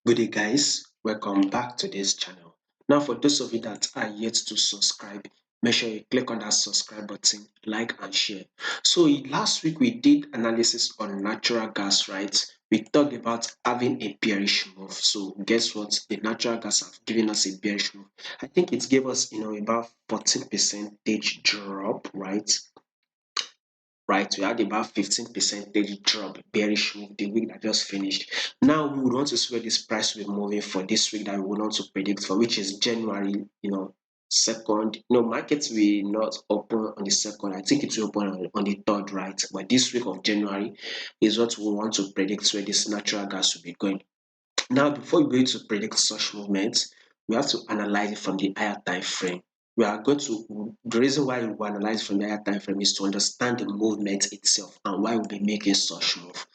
Good day, guys. Welcome back to this channel. Now, for those of you that are yet to subscribe, make sure you click on that subscribe button, like and share. So, last week we did analysis on natural gas, right? We talked about having a bearish move. So, guess what? The natural gas have given us a bearish move. I think it gave us, about 14% drop, right? Right, we had about 15% drop, bearish move the week that just finished. Now we would want to see where this price will be moving for this week that we would want to predict for, which is January, second. Markets will not open on the second. I think it will open on the third, right? But this week of January is what we want to predict where this natural gas will be going. Now, before we go to predict such movements, we have to analyze it from the higher time frame. The reason why we analyze from the higher time frame is to understand the movement itself and why we'll be making such move.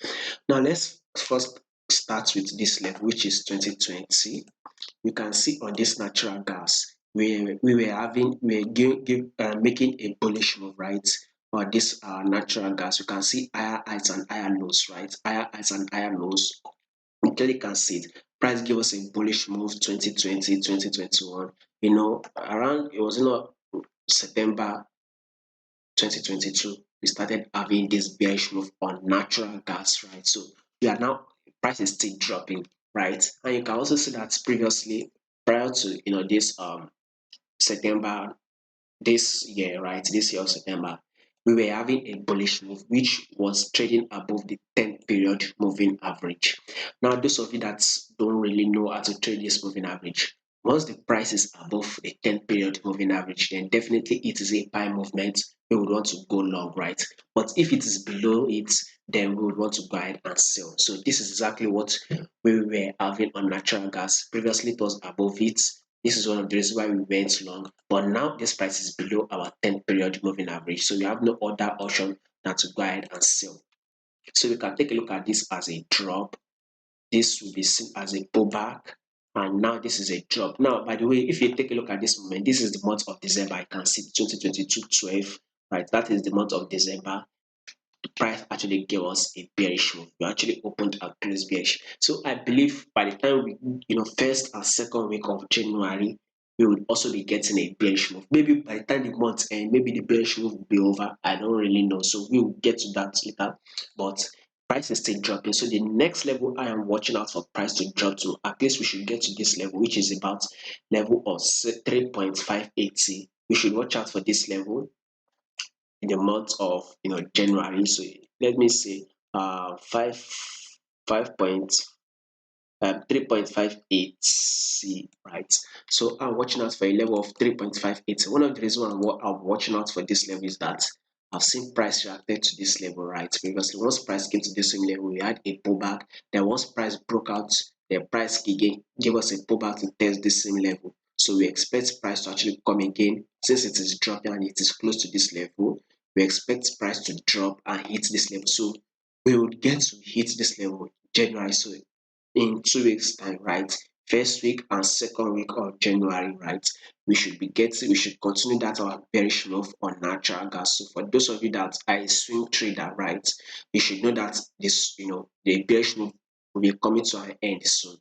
Now, let's first start with this level, which is 2020. You can see on this natural gas, we were making a bullish move, right? On this natural gas, you can see higher highs and higher lows, right? Higher highs and higher lows. We clearly can see it. Price gave us a bullish move 2020, 2021. Around it was September 2022, we started having this bearish move on natural gas, right? So we are now price is still dropping, right? And you can also see that previously, prior to this September this year, right? This year of September, we were having a bullish move, which was trading above the 10 period moving average. Now, those of you that don't really know how to trade this moving average, once the price is above a 10 period moving average, then definitely it is a buy movement. We would want to go long, right? But if it is below it, then we would want to go ahead and sell. So this is exactly what we were having on natural gas. Previously, it was above it. This is one of the reasons why we went long. But now this price is below our 10 period moving average. So we have no other option than to go ahead and sell. So we can take a look at this as a drop. This will be seen as a pullback. And now this is a drop. Now, by the way, if you take a look at this moment, this is the month of December. I can see 2022 12, right? That is the month of December. The price actually gave us a bearish move. We actually opened and closed bearish. So I believe by the time we, first and second week of January, we would also be getting a bearish move. Maybe by the time the month end, maybe the bearish move will be over. I don't really know. So we will get to that later. But price is still dropping. So the next level I am watching out for price to drop to, at least we should get to this level, which is about level of 3.580. We should watch out for this level in the month of January. So let me say 5 3.58 C, right? So I'm watching out for a level of 3.58. One of the reasons I'm watching out for this level is that I've seen price reacted to this level, right? Previously, once price came to this same level, we had a pullback. Then once price broke out, the price again gave us a pullback to test this same level. So we expect price to actually come again. Since it is dropping and it is close to this level, we expect price to drop and hit this level. So we would get to hit this level January. So in 2 weeks time, right? First week and second week of January, right? We should continue that our bearish move on natural gas. So for those of you that are a swing trader, right, you should know that this, the bearish move will be coming to an end soon.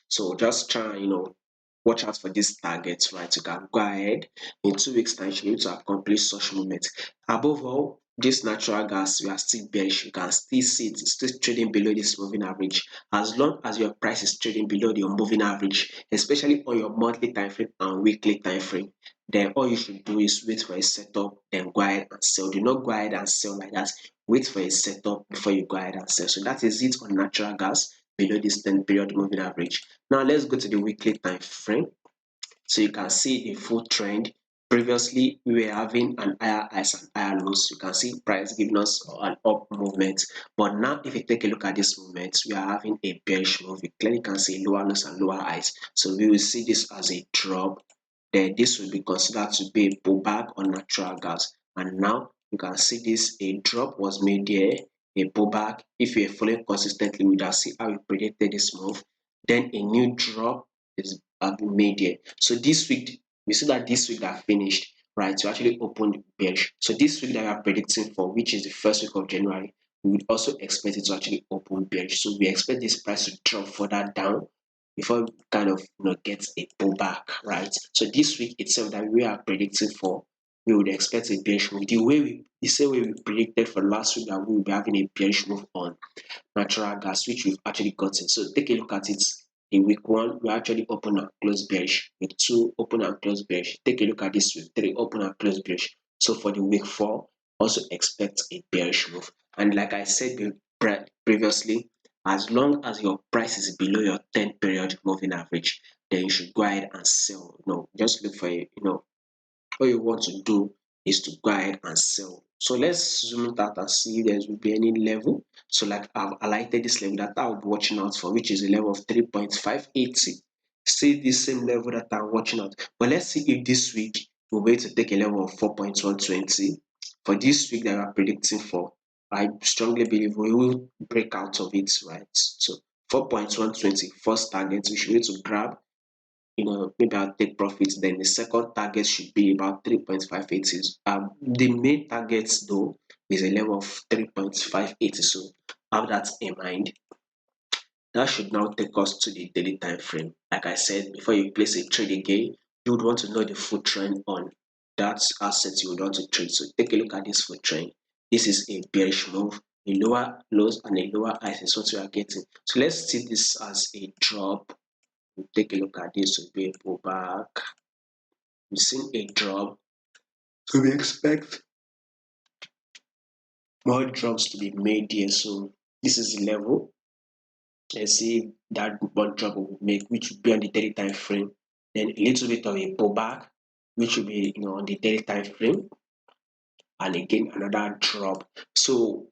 So just try, watch out for these targets, right? You can go ahead in 2 weeks' time, you should be able to accomplish such movement. Above all, this natural gas, we are still bearish. You can still see it still trading below this moving average. As long as your price is trading below your moving average, especially on your monthly time frame and weekly time frame, then all you should do is wait for a setup, then go ahead and sell. Do not go ahead and sell like that. Wait for a setup before you go ahead and sell. So that is it on natural gas below this 10 period moving average. Now let's go to the weekly time frame. So you can see the full trend. Previously, we were having an higher highs and higher lows. You can see price giving us an up movement. But now, if you take a look at this movement, we are having a bearish move. We clearly can see lower lows and lower highs. So we will see this as a drop. Then this will be considered to be a pullback on natural gas. And now you can see this a drop was made there, a pullback. If you are following consistently, we will see how we predicted this move. Then a new drop is been made here. So this week, we see that this week that finished, right? To actually open bearish. So this week that we are predicting for, which is the first week of January, we would also expect it to actually open bearish. So we expect this price to drop further down before we kind of get a pullback, right? So this week itself that we are predicting for, we would expect a bearish move. The same way we predicted for last week that we will be having a bearish move on natural gas, which we've actually gotten. So take a look at it. In week one, we actually open and close bearish. Week two, open and close bearish. Take a look at this week three, open and close bearish. So for the week four, also expect a bearish move. And like I said previously, as long as your price is below your 10 period moving average, then you should go ahead and sell. Just look for what you want to do is to go ahead and sell. So let's zoom it out and see if there will be any level. So like I've highlighted this level that I'll be watching out for, which is a level of 3.580. See this same level that I'm watching out. But let's see if this week we'll be able to take a level of 4.120. For this week that we are predicting for, I strongly believe we will break out of it, right? So 4.120 first target we should need to grab, maybe I'll take profits. Then the second target should be about 3.580. The main target though is a level of 3.580. So have that in mind. That should now take us to the daily time frame. Like I said, before you place a trade again, you would want to know the full trend on that asset you would want to trade. So take a look at this full trend. This is a bearish move. A lower lows and a lower highs is what we are getting. So let's see this as a drop. We'll take a look at this will be a pullback. We've seen a drop, so we expect more drops to be made here. So this is the level. Let's see that one drop will make, which will be on the daily time frame. Then a little bit of a pullback, which will be on the daily time frame, and again another drop. So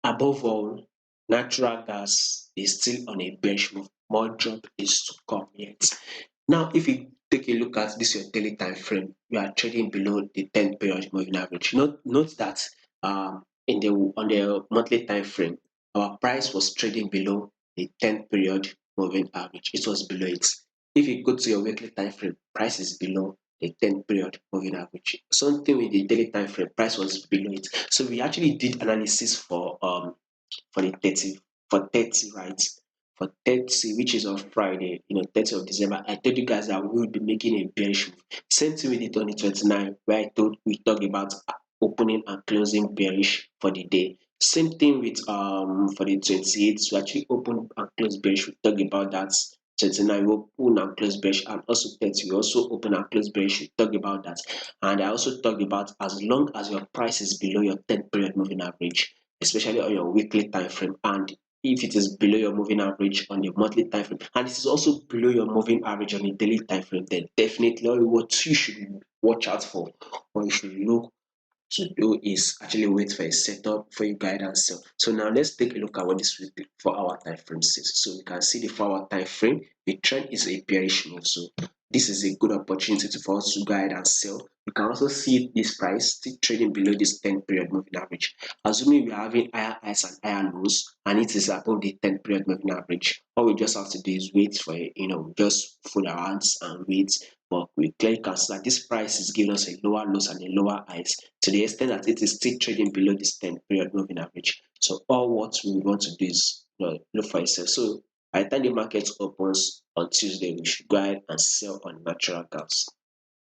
above all, natural gas is still on a bearish move. More drop is to come yet. Now, if you take a look at this your daily time frame, you are trading below the 10 period moving average. Note that in the on the monthly time frame, our price was trading below the 10 period moving average. It was below it. If you go to your weekly time frame, price is below the 10 period moving average. Something with the daily time frame, price was below it. So we actually did analysis for the 30 for 30, right? For 30, which is on Friday, 30th of December. I told you guys that we will be making a bearish move. Same thing with it on the 29th, where we talked about opening and closing bearish for the day. Same thing with for the 28th, we actually open and close bearish. We talked about that. 29 we open and close bearish, and also 30 we also open and close bearish. We talked about that. And I also talked about as long as your price is below your 10 period moving average, especially on your weekly time frame, and if it is below your moving average on the monthly time frame, and it is also below your moving average on the daily time frame, then definitely what you should watch out for, or you should look to do, is actually wait for a setup for you guide and sell. So now let's take a look at what this 4 hour time frame says. So we can see the 4 hour time frame, the trend is a bearish move. So this is a good opportunity for us to guide and sell. You can also see this price still trading below this 10 period moving average. Assuming we are having higher highs and higher lows, and it is above the 10 period moving average, all we just have to do is wait for just fold our hands and wait. But we clearly can see that this price is giving us a lower lows and a lower highs, to the extent that it is still trading below this 10 period moving average. So all what we want to do is look for itself. So by the time the market opens on Tuesday, we should go ahead and sell on natural gas.